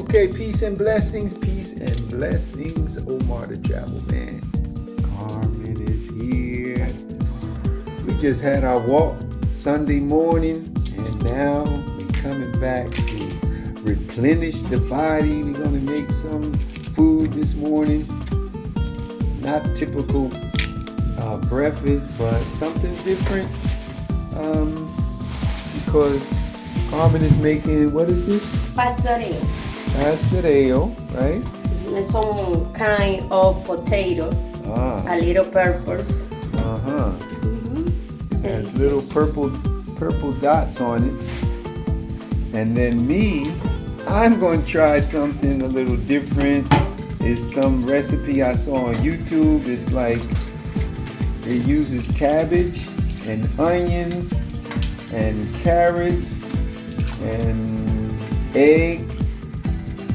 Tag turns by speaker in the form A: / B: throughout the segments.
A: Okay, peace and blessings, Omar the Travel Man. Carmen is here. We just had our walk Sunday morning, and now we're coming back to replenish the body. We're gonna make some food this morning. Not typical breakfast, but something different. Because Carmen is making, what is this?
B: Pastoreo.
A: Pastoreo, right?
B: Some kind of potato. A little purples.
A: It has little purple dots on it. And then I'm going to try something a little different. It's some recipe I saw on YouTube. It's like it uses cabbage and onions and carrots and egg,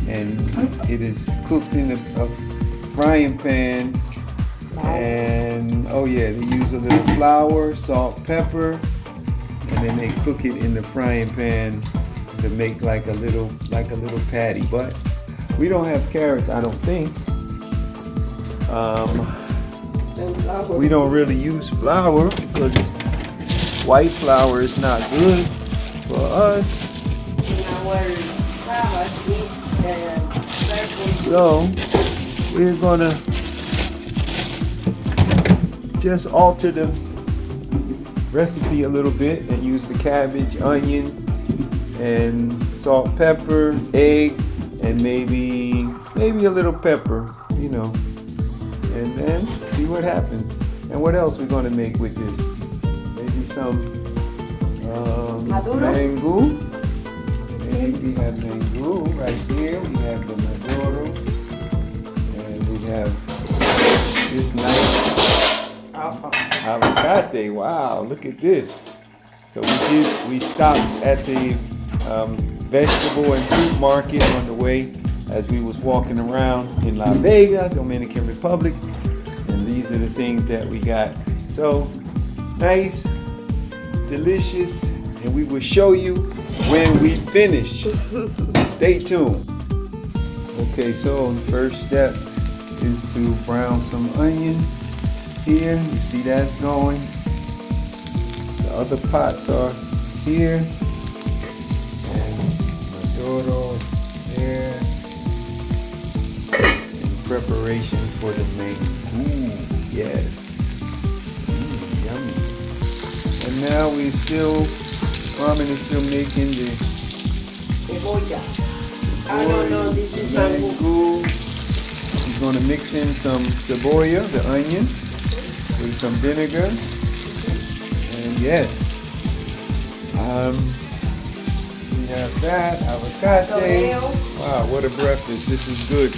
A: and it is cooked in a frying pan. And they use a little flour, salt, pepper, and then they cook it in the frying pan to make like a little patty. But we don't have carrots, I don't think. We don't really use flour because white flour is not good for us. So we're gonna just alter the recipe a little bit and use the cabbage, onion, and salt, pepper, egg, and maybe a little pepper, and then see what happens. And what else we're gonna make with this? Maybe some mango. Maybe we have mango right here. We have the maduro, and we have this nice avocado. Wow, look at this. So we stopped at the vegetable and fruit market on the way as we was walking around in La Vega, Dominican Republic, and these are the things that we got. So nice, delicious, and we will show you when we finish. Stay tuned. Okay, so the first step is to brown some onion here. You see that's going. The other pots are here. And Maduro there. In preparation for the mango. Yes. Yummy. And now Carmen is still making the
B: cebolla. This is
A: mango. She's going to mix in some cebolla, the onion, with some vinegar. And yes, we have that, avocado. Wow, what a breakfast. This is good.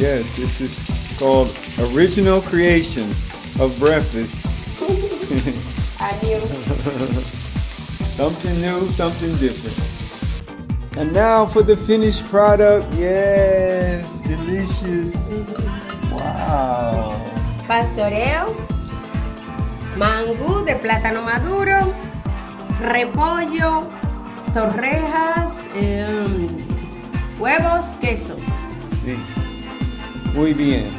A: Yes, this is called Original Creation of Breakfast. Something new, something different. And now for the finished product. Yes, delicious. Wow.
B: Pastoreo, mangú de plátano maduro, repollo, torrejas, huevos, queso.
A: Sí. Muy bien.